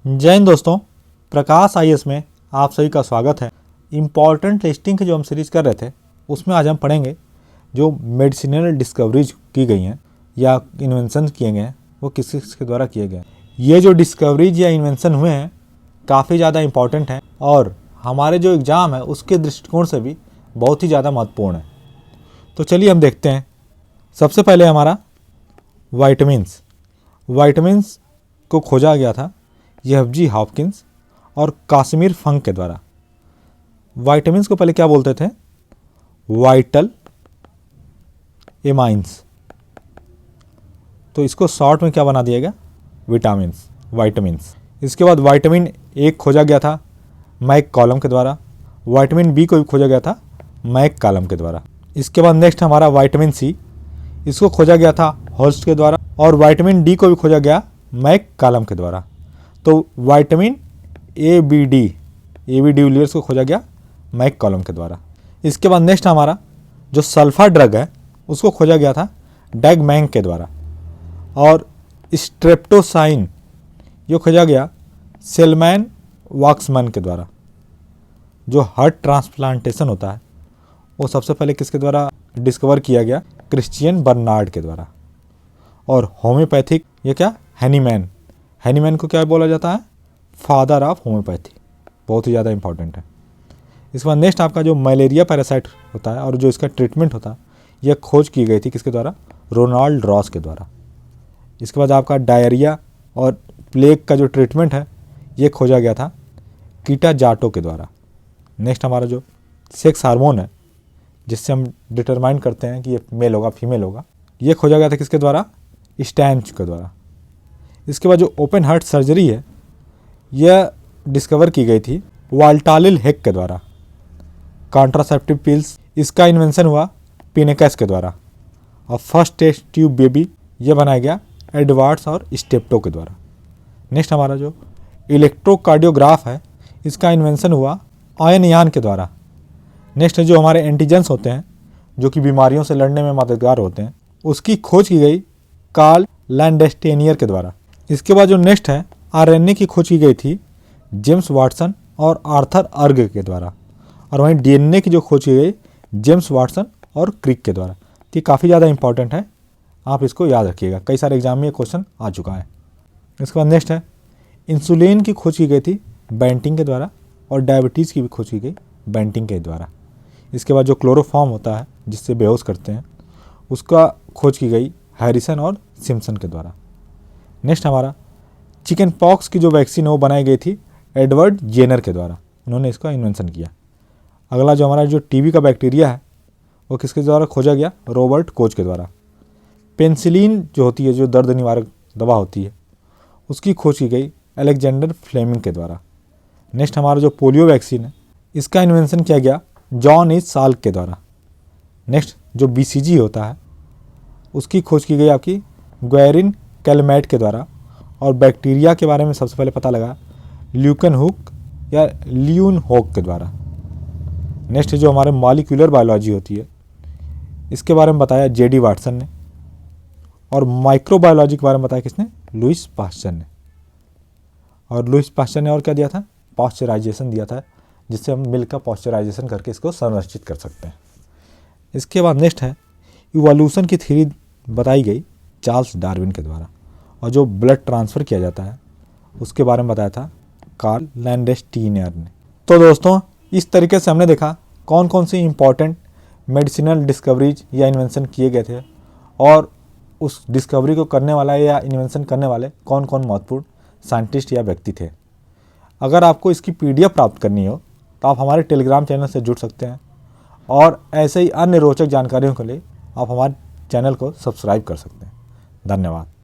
जय हिंद दोस्तों, प्रकाश आईएएस में आप सभी का स्वागत है। इम्पॉर्टेंट लिस्टिंग की जो हम सीरीज़ कर रहे थे उसमें आज हम पढ़ेंगे जो मेडिसिनल डिस्कवरीज की गई हैं या इन्वेंशन किए गए हैं वो किस के द्वारा किए गए हैं। ये जो डिस्कवरीज या इन्वेंशन हुए हैं काफ़ी ज़्यादा इम्पॉर्टेंट हैं और हमारे जो एग्ज़ाम है उसके दृष्टिकोण से भी बहुत ही ज़्यादा महत्वपूर्ण है। तो चलिए हम देखते हैं। सबसे पहले हमारा वाइटामिन्स को खोजा गया था एफ.जी. हॉपकिंस और काश्मीर फंक के द्वारा। वाइटामिन्स को पहले क्या बोलते थे? Vital amines. तो इसको शॉर्ट में क्या बना दिया गया? वाइटामिन्स। इसके बाद वाइटामिन ए खोजा गया था मैक कॉलम के द्वारा। वाइटामिन बी को भी खोजा गया था मैक कॉलम के द्वारा। इसके बाद नेक्स्ट हमारा वाइटामिन सी, इसको खोजा गया था होस्ट के द्वारा और वाइटामिन डी को भी खोजा गया मैक कॉलम के द्वारा। तो वाइटामिन ए बी डिविलियर्स को खोजा गया मैक कॉलम के द्वारा। इसके बाद नेक्स्ट हमारा जो सल्फा ड्रग है उसको खोजा गया था डैग मैंग के द्वारा और स्ट्रेप्टोसाइन जो खोजा गया सेलमैन वॉक्समैन के द्वारा। जो हार्ट ट्रांसप्लांटेशन होता है वो सबसे पहले किसके द्वारा डिस्कवर किया गया? क्रिश्चियन बर्नार्ड के द्वारा। और होम्योपैथिक ये क्या? हैनीमैन को क्या बोला जाता है? Father of homeopathy. बहुत ही ज़्यादा इंपॉर्टेंट है। इसके बाद नेक्स्ट आपका जो मलेरिया पैरासाइट होता है और जो इसका ट्रीटमेंट होता है यह खोज की गई थी किसके द्वारा? रोनाल्ड रॉस के द्वारा। इसके बाद आपका डायरिया और प्लेग का जो ट्रीटमेंट है ये खोजा गया था कीटा जाटो के द्वारा। नेक्स्ट हमारा जो सेक्स हार्मोन है जिससे हम डिटरमाइन करते हैं कि ये मेल होगा फीमेल होगा, ये खोजा गया था किसके द्वारा? स्टैंच के द्वारा। इसके बाद जो ओपन हार्ट सर्जरी है यह डिस्कवर की गई थी वाल्टालिल हेक के द्वारा। कॉन्ट्रासेप्टिव पिल्स, इसका इन्वेंशन हुआ पिनेकस के द्वारा। और फर्स्ट टेस्ट ट्यूब बेबी यह बनाया गया एडवर्ड्स और स्टेप्टो के द्वारा। नेक्स्ट हमारा जो इलेक्ट्रोकार्डियोग्राफ है इसका इन्वेंशन हुआ आयन यान के द्वारा। नेक्स्ट जो हमारे एंटीजेंस होते हैं जो कि बीमारियों से लड़ने में मददगार होते हैं उसकी खोज की गई कार्ल लैंडस्टेनियर के द्वारा। इसके बाद जो नेक्स्ट है आरएनए की खोज की गई थी जेम्स वाटसन और आर्थर अर्ग के द्वारा। और वहीं डीएनए की जो खोज की गई जेम्स वाटसन और क्रिक के द्वारा। तो ये काफ़ी ज़्यादा इंपॉर्टेंट है, आप इसको याद रखिएगा, कई सारे एग्जाम में ये क्वेश्चन आ चुका है। इसके बाद नेक्स्ट है इंसुलिन की खोज की गई थी बेंटिंग के द्वारा और डायबिटीज़ की भी खोज की गई बेंटिंग के द्वारा। इसके बाद जो क्लोरोफॉर्म होता है जिससे बेहोश करते हैं उसका खोज की गई हैरिसन और सिम्पसन के द्वारा। नेक्स्ट हमारा चिकन पॉक्स की जो वैक्सीन है वो बनाई गई थी एडवर्ड जेनर के द्वारा, उन्होंने इसका इन्वेंशन किया। अगला जो हमारा जो टीबी का बैक्टीरिया है वो किसके द्वारा खोजा गया? रॉबर्ट कोच के द्वारा। पेनिसिलिन जो होती है जो दर्द निवारक दवा होती है उसकी खोज की गई अलेक्जेंडर फ्लेमिंग के द्वारा। नेक्स्ट हमारा जो पोलियो वैक्सीन है इसका इन्वेंशन किया गया जॉन एच साल्क के द्वारा। नेक्स्ट जो बीसीजी होता है उसकी खोज की गई आपकी ग्वेरिन कैलमेट के द्वारा। और बैक्टीरिया के बारे में सबसे पहले पता लगा ल्यूकन हुक या लियून होक के द्वारा। नेक्स्ट जो हमारे मॉलिक्यूलर बायोलॉजी होती है इसके बारे में बताया जेडी वाटसन ने। और माइक्रोबायोलॉजी के बारे में बताया किसने? लुइस पास्चर ने। और लुइस पास्चर ने और क्या दिया था? पॉस्चराइजेशन दिया था, जिससे हम मिल्क का पॉस्चराइजेशन करके इसको संरक्षित कर सकते हैं। इसके बाद नेक्स्ट है इवोल्यूशन की थ्योरी बताई गई चार्ल्स डार्विन के द्वारा। और जो ब्लड ट्रांसफ़र किया जाता है उसके बारे में बताया था कार्ल लैंडस्टीनियर ने। तो दोस्तों इस तरीके से हमने देखा कौन कौन सी इंपॉर्टेंट मेडिसिनल डिस्कवरीज या इन्वेंशन किए गए थे और उस डिस्कवरी को करने वाला या इन्वेंशन करने वाले कौन कौन महत्वपूर्ण साइंटिस्ट या व्यक्ति थे। अगर आपको इसकी पीडीएफ प्राप्त करनी हो तो आप हमारे टेलीग्राम चैनल से जुड़ सकते हैं और ऐसे ही अन्य रोचक जानकारियों के लिए आप हमारे चैनल को सब्सक्राइब कर सकते हैं। धन्यवाद।